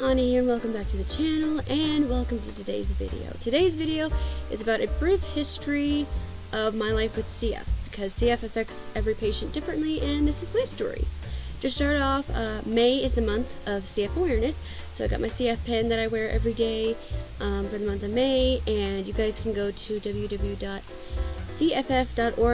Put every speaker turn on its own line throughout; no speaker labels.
Anna here, and welcome back to the channel, and welcome to today's video. Today's video is about a brief history of my life with CF, because CF affects every patient differently, and this is my story. To start off, May is the month of CF awareness, so I got my CF pin that I wear every day for the month of May, and you guys can go to www.cff.org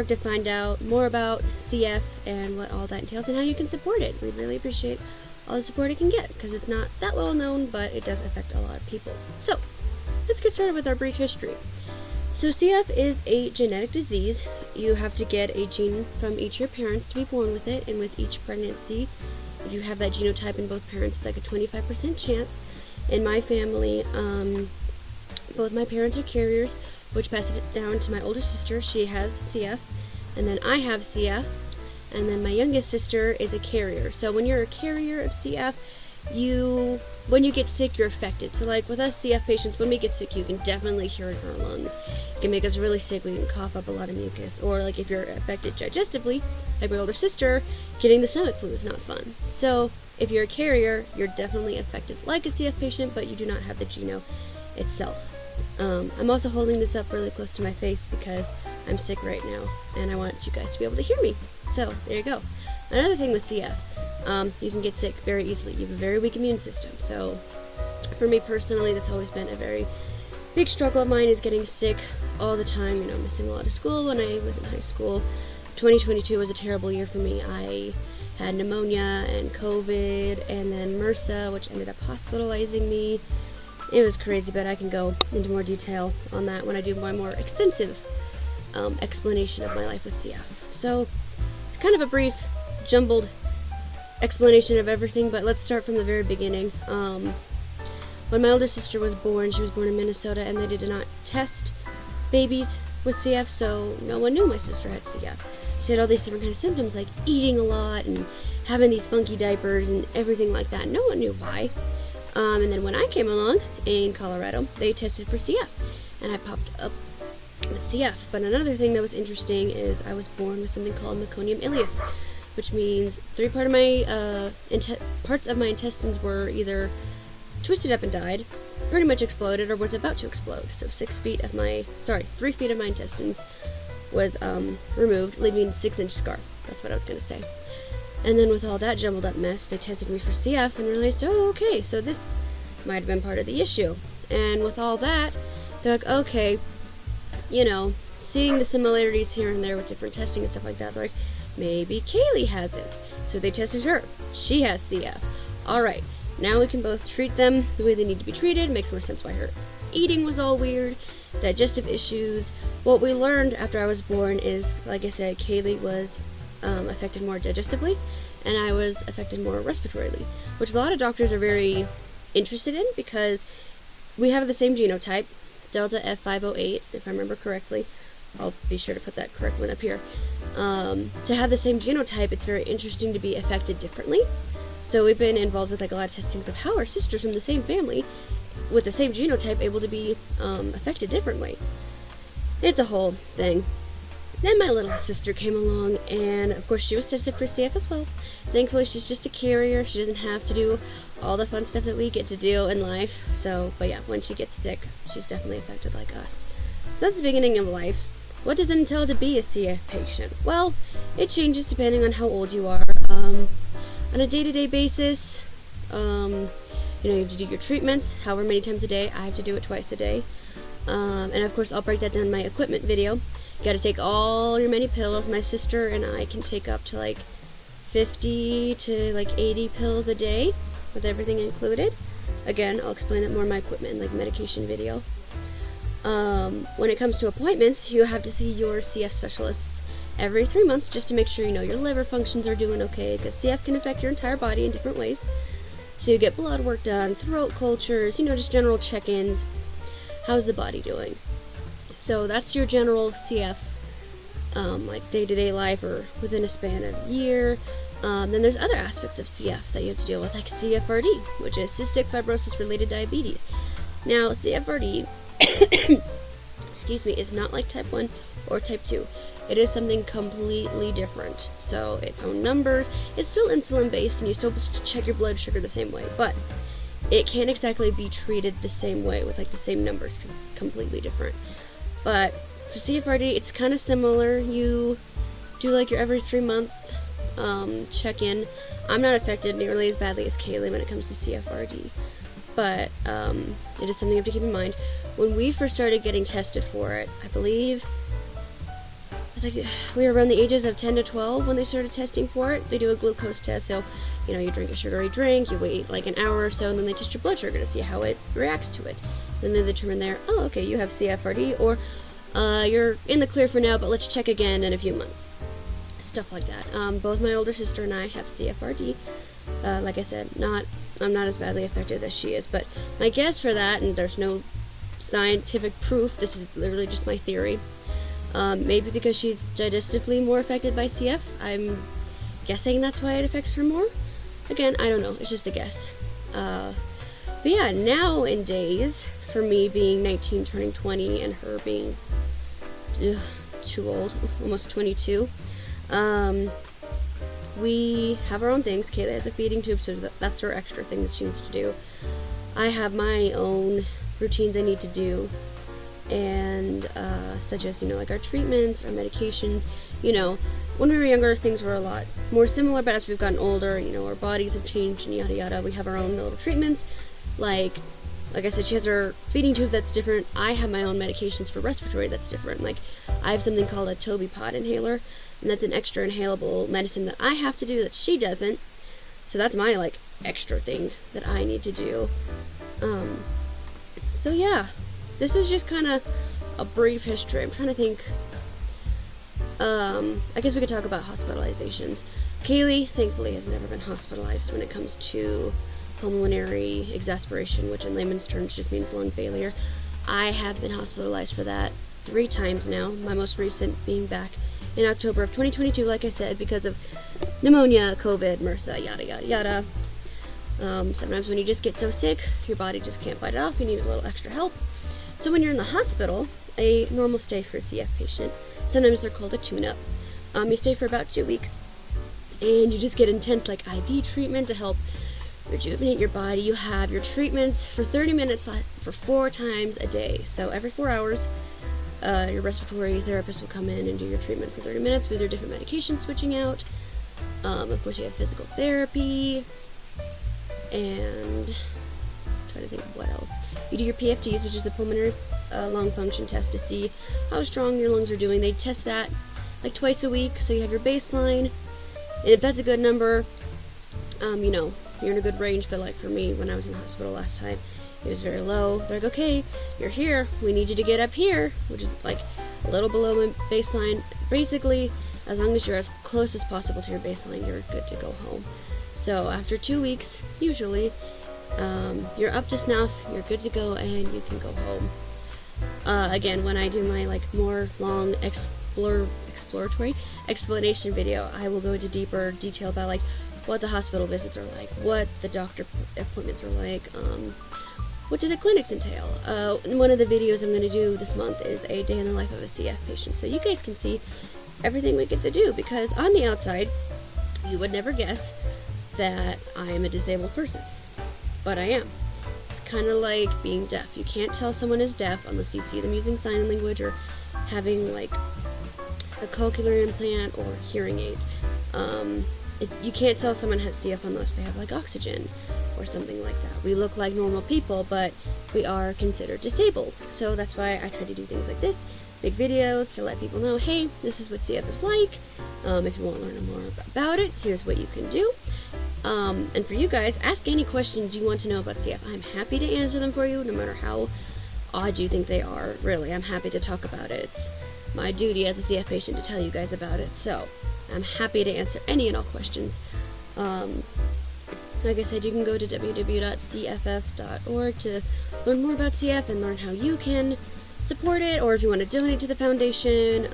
to find out more about CF and what all that entails and how you can support it. We'd really appreciate all the support it can get, because it's not that well known, but it does affect a lot of people. So, let's get started with our brief history. So CF is a genetic disease. You have to get a gene from each of your parents to be born with it, and with each pregnancy, if you have that genotype in both parents, it's like a 25% chance. In my family, both my parents are carriers, which passes it down to my older sister. She has CF, and then I have CF. And then my youngest sister is a carrier. So when you're a carrier of CF, when you get sick, you're affected. So like with us CF patients, when we get sick, you can definitely hear it in our lungs. It can make us really sick. We can cough up a lot of mucus. Or like if you're affected digestively, like my older sister, getting the stomach flu is not fun. So if you're a carrier, you're definitely affected like a CF patient, but you do not have the geno itself. I'm also holding this up really close to my face because I'm sick right now, and I want you guys to be able to hear me. So, there you go. Another thing with CF, you can get sick very easily. You have a very weak immune system. So, for me personally, that's always been a very big struggle of mine, is getting sick all the time. You know, missing a lot of school when I was in high school. 2022 was a terrible year for me. I had pneumonia and COVID, and then MRSA, which ended up hospitalizing me. It was crazy, but I can go into more detail on that when I do my more extensive explanation of my life with CF. So, it's kind of a brief, jumbled explanation of everything, but let's start from the very beginning. When my older sister was born, she was born in Minnesota, and they did not test babies with CF, so no one knew my sister had CF. She had all these different kinds of symptoms, like eating a lot and having these funky diapers and everything like that. No one knew why. And then when I came along in Colorado, they tested for CF, and I popped up with CF. But another thing that was interesting is I was born with something called meconium ileus, which means parts of my intestines were either twisted up and died, pretty much exploded, or was about to explode. So 3 feet of my intestines was removed, leaving a 6-inch scar. That's what I was going to say. And then with all that jumbled up mess, they tested me for CF and realized, oh, okay, so this might have been part of the issue. And with all that, they're like, okay, you know, seeing the similarities here and there with different testing and stuff like that, they're like, maybe Kaylee has it. So they tested her. She has CF. Alright, now we can both treat them the way they need to be treated. Makes more sense why her eating was all weird, digestive issues. What we learned after I was born is, like I said, Kaylee was affected more digestively, and I was affected more respiratorily, which a lot of doctors are very interested in because we have the same genotype, Delta F508, if I remember correctly. I'll be sure to put that correct one up here. To have the same genotype, it's very interesting to be affected differently. So we've been involved with like a lot of testings of how our sisters from the same family with the same genotype able to be affected differently. It's a whole thing. Then my little sister came along, and of course she was tested for CF as well. Thankfully she's just a carrier. She doesn't have to do all the fun stuff that we get to do in life. So, but yeah, when she gets sick, she's definitely affected like us. So that's the beginning of life. What does it entail to be a CF patient? Well, it changes depending on how old you are. On a day-to-day basis, you have to do your treatments however many times a day. I have to do it twice a day. And of course I'll break that down in my equipment video. You gotta take all your many pills. My sister and I can take up to like 50 to like 80 pills a day with everything included. Again, I'll explain that more in my equipment and like medication video. When it comes to appointments, you have to see your CF specialists every 3 months just to make sure your liver functions are doing okay, because CF can affect your entire body in different ways. So you get blood work done, throat cultures, just general check-ins. How's the body doing? So that's your general CF, like day-to-day life or within a span of a year. Then there's other aspects of CF that you have to deal with, like CFRD, which is Cystic Fibrosis related diabetes. Now, CFRD, excuse me, is not like type 1 or type 2. It is something completely different. So its own numbers. It's still insulin based, and you still check your blood sugar the same way, but it can't exactly be treated the same way with like the same numbers because it's completely different. But for CFRD, it's kind of similar. You do like your every 3-month check-in. I'm not affected nearly as badly as Kaylee when it comes to CFRD, but it is something you have to keep in mind. When we first started getting tested for it, I believe it was like we were around the ages of 10 to 12 when they started testing for it. They do a glucose test, so you drink a sugary drink, you wait like an hour or so, and then they test your blood sugar to see how it reacts to it. Then they determine there, oh, okay, you have CFRD, or you're in the clear for now, but let's check again in a few months. Stuff like that. Both my older sister and I have CFRD. Like I said, I'm not as badly affected as she is, but my guess for that, and there's no scientific proof, this is literally just my theory, maybe because she's digestively more affected by CF, I'm guessing that's why it affects her more. Again, I don't know, it's just a guess. But yeah, nowadays, for me being 19 turning 20 and her being too old, almost 22, we have our own things. Kayla has a feeding tube, so that's her extra thing that she needs to do. I have my own routines I need to do, and such as like our treatments, our medications. When we were younger, things were a lot more similar, but as we've gotten older, our bodies have changed and yada yada. We have our own little treatments. Like I said, she has her feeding tube that's different. I have my own medications for respiratory that's different. Like I have something called a Toby pod inhaler, and that's an extra inhalable medicine that I have to do that she doesn't. So that's my extra thing that I need to do. So yeah, this is just kind of a brief history. I'm trying to think. I guess we could talk about hospitalizations. Kaylee, thankfully, has never been hospitalized when it comes to pulmonary exasperation, which in layman's terms just means lung failure. I have been hospitalized for that 3 times now, my most recent being back in October of 2022, like I said, because of pneumonia, COVID, MRSA, yada yada yada. Sometimes when you just get so sick, your body just can't fight it off, you need a little extra help. So when you're in the hospital, a normal stay for a CF patient, sometimes they're called a tune-up. You stay for about 2 weeks, and you just get intense IV treatment to help rejuvenate your body. You have your treatments for 30 minutes for 4 times a day. So every 4 hours, your respiratory therapist will come in and do your treatment for 30 minutes with your different medications switching out. Of course, you have physical therapy, and I'm trying to think of what else. You do your PFTs, which is the pulmonary lung function test to see how strong your lungs are doing. They test that twice a week, so you have your baseline. And if that's a good number, you're in a good range. But for me, when I was in the hospital last time, it was very low. They're like, okay, you're here, we need you to get up here, which is a little below my baseline. Basically, as long as you're as close as possible to your baseline, you're good to go home. So after 2 weeks, usually, you're up to snuff, you're good to go, and you can go home. Again, when I do my more long exploratory explanation video, I will go into deeper detail about what the hospital visits are like, what the doctor appointments are like, what do the clinics entail. One of the videos I'm going to do this month is a day in the life of a CF patient, so you guys can see everything we get to do, because on the outside, you would never guess that I am a disabled person, but I am. It's kind of like being deaf. You can't tell someone is deaf unless you see them using sign language or having a cochlear implant or hearing aids. You can't tell someone has CF unless they have oxygen or something like that. We look like normal people, but we are considered disabled. So that's why I try to do things like this, make videos to let people know, hey, this is what CF is like. If you want to learn more about it, here's what you can do. And for you guys, ask any questions you want to know about CF. I'm happy to answer them for you, no matter how odd you think they are. Really, I'm happy to talk about it. It's my duty as a CF patient to tell you guys about it. So I'm happy to answer any and all questions. Like I said, you can go to www.cff.org to learn more about CF and learn how you can support it, or if you want to donate to the foundation.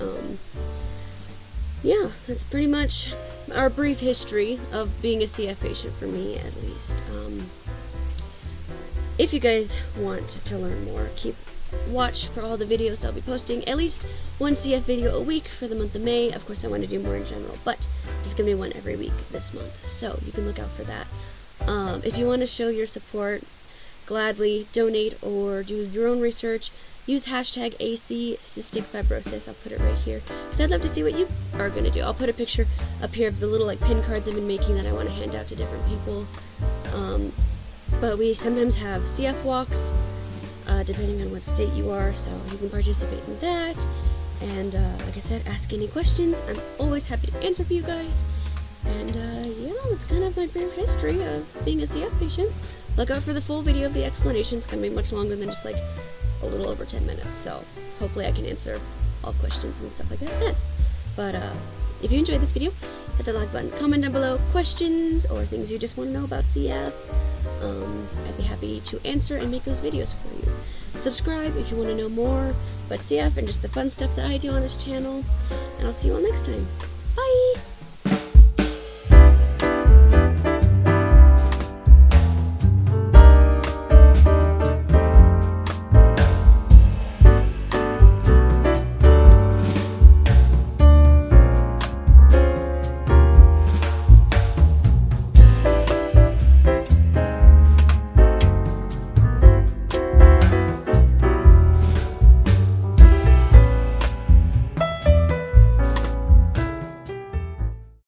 Yeah, that's pretty much our brief history of being a CF patient, for me at least. If you guys want to learn more, watch for all the videos that I'll be posting. At least one CF video a week for the month of May. Of course, I want to do more in general, but there's going to be one every week this month, so you can look out for that. If you want to show your support, gladly donate or do your own research. Use hashtag AC Cystic Fibrosis. I'll put it right here because I'd love to see what you are going to do. I'll put a picture up here of the little like pin cards I've been making that I want to hand out to different people. But we sometimes have CF walks, depending on what state you are, so you can participate in that. And like I said, ask any questions. I'm always happy to answer for you guys. And yeah, that's kind of my brief history of being a CF patient. Look out for the full video of the explanation. It's going to be much longer than just like a little over 10 minutes. So hopefully I can answer all questions and stuff like that then. But if you enjoyed this video, hit the like button. Comment down below questions or things you just want to know about CF. I'd be happy to answer and make those videos for you. Subscribe if you want to know more about CF and just the fun stuff that I do on this channel. And I'll see you all next time. Bye!